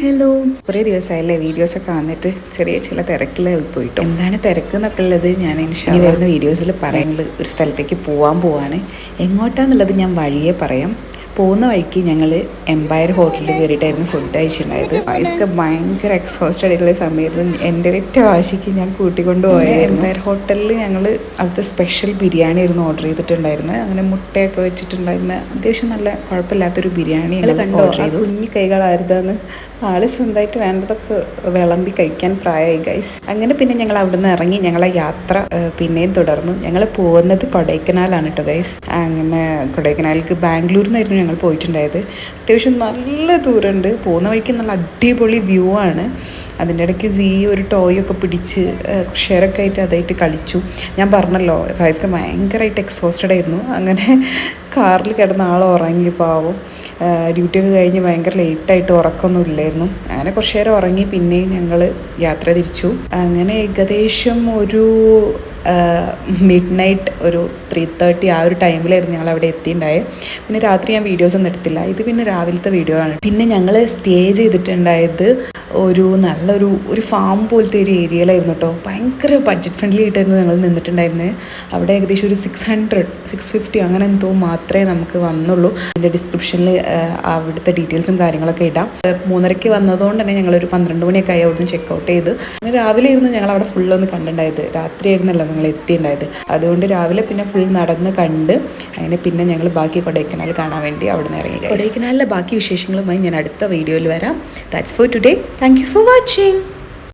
Hello, കുറേ ദിവസമായില്ലേ വീഡിയോസൊക്കെ വന്നിട്ട് ചെറിയ ചില തിരക്കിലായി പോയിട്ടു. എന്താണ് തിരക്ക് എന്നൊക്കെ ഉള്ളത് ഞാൻ ഇനി വരുന്ന വീഡിയോസിൽ പറയുന്നത്. ഒരു സ്ഥലത്തേക്ക് പോവാണ്. എങ്ങോട്ടാന്നുള്ളത് ഞാൻ വഴിയേ പറയാം. പോകുന്ന വഴിക്ക് ഞങ്ങൾ എംപയർ ഹോട്ടലിൽ കയറിയിട്ടായിരുന്നു ഫുഡ് കഴിച്ചിട്ടുണ്ടായത്. വയസ്സൊക്കെ ഭയങ്കര എക്സോസ്റ്റഡ് ആയിട്ടുള്ള സമയത്ത് എൻ്റെ ഒറ്റ വാശിക്ക് ഞാൻ കൂട്ടിക്കൊണ്ട് പോയത് എംപയർ ഹോട്ടലിൽ ഞങ്ങൾ അവിടുത്തെ സ്പെഷ്യൽ ബിരിയാണി ആയിരുന്നു ഓർഡർ ചെയ്തിട്ടുണ്ടായിരുന്നത്. അങ്ങനെ മുട്ടയൊക്കെ വെച്ചിട്ടുണ്ടായിരുന്ന അത്യാവശ്യം നല്ല കുഴപ്പമില്ലാത്തൊരു ബിരിയാണി ഓർഡർ ചെയ്തു. കുഞ്ഞു കൈകളായിരുന്നെന്ന് ആള് സ്വന്തമായിട്ട് വേണ്ടതൊക്കെ വിളമ്പി കഴിക്കാൻ പ്രായമായി ഗൈസ്. അങ്ങനെ പിന്നെ ഞങ്ങൾ അവിടെ നിന്ന് ഇറങ്ങി ഞങ്ങളെ യാത്ര പിന്നെയും തുടർന്നു. ഞങ്ങൾ പോകുന്നത് കൊടൈക്കനാലാണ് കേട്ടോ ഗൈസ്. അങ്ങനെ കൊടൈക്കനാലിലേക്ക് ബാംഗ്ലൂരിൽ നിന്നായിരുന്നു ഞങ്ങൾ പോയിട്ടുണ്ടായത്. അത്യാവശ്യം നല്ല ദൂരമുണ്ട്. പോകുന്ന വഴിക്ക് നല്ല അടിപൊളി വ്യൂ ആണ്. അതിൻ്റെ ഇടയ്ക്ക് ഒരു ടോയൊക്കെ പിടിച്ച് ഷെയറൊക്കെ ആയിട്ട് അതായിട്ട് കളിച്ചു. ഞാൻ പറഞ്ഞല്ലോ ഫൈസ്ക്ക് ഭയങ്കരമായിട്ട് എക്സോസ്റ്റഡ് ആയിരുന്നു. അങ്ങനെ കാറിൽ കിടന്ന ആൾ ഉറങ്ങി പാവം. ഡ്യൂട്ടിയൊക്കെ കഴിഞ്ഞ് ഭയങ്കര ലേറ്റായിട്ട് ഉറക്കമൊന്നും ഇല്ലായിരുന്നു. അങ്ങനെ കുറച്ച് നേരം ഉറങ്ങി പിന്നെയും ഞങ്ങൾ യാത്ര തിരിച്ചു. അങ്ങനെ ഏകദേശം ഒരു മിഡ് നൈറ്റ് ഒരു 3:30 ആ ഒരു ടൈമിലായിരുന്നു ഞങ്ങൾ അവിടെ എത്തിയിട്ടുണ്ടായത്. പിന്നെ രാത്രി ഞാൻ വീഡിയോസ് ഒന്നും എടുത്തില്ല. ഇത് പിന്നെ രാവിലത്തെ വീഡിയോ ആണ്. പിന്നെ ഞങ്ങൾ സ്റ്റേ ചെയ്തിട്ടുണ്ടായത് നല്ലൊരു ഫാം പോലത്തെ ഒരു ഏരിയയിലായിരുന്നു കേട്ടോ. ഭയങ്കര ബഡ്ജറ്റ് ഫ്രണ്ട്ലി ആയിട്ടായിരുന്നു ഞങ്ങൾ നിന്നിട്ടുണ്ടായിരുന്നത്. അവിടെ ഏകദേശം ഒരു 650 അങ്ങനെ എന്തോ മാത്രമേ നമുക്ക് വന്നുള്ളൂ. അതിൻ്റെ ഡിസ്ക്രിപ്ഷനിൽ അവിടുത്തെ ഡീറ്റെയിൽസും കാര്യങ്ങളൊക്കെ ഇടാം. 3:30 വന്നതുകൊണ്ട് തന്നെ ഞങ്ങളൊരു 12 മണിയൊക്കെ ആയി അവിടുന്ന് ചെക്കൗട്ട് ചെയ്ത്. അങ്ങനെ രാവിലെ ആയിരുന്നു ഞങ്ങൾ അവിടെ ഫുള്ളൊന്ന് കണ്ടിട്ടുണ്ടായത്. രാത്രിയായിരുന്നല്ലോ ഞങ്ങൾ എത്തിയിട്ടുണ്ടായത്. അതുകൊണ്ട് രാവിലെ പിന്നെ ഫുൾ നടന്ന് കണ്ട് അങ്ങനെ പിന്നെ ഞങ്ങൾ ബാക്കി കൊടൈക്കനാൽ കാണാൻ വേണ്ടി അവിടെ നിന്ന് ഇറങ്ങി. കൊടൈക്കനാലിലെ ബാക്കി വിശേഷങ്ങളുമായി ഞാൻ അടുത്ത വീഡിയോയിൽ വരാം. That's for today. Thank you for watching.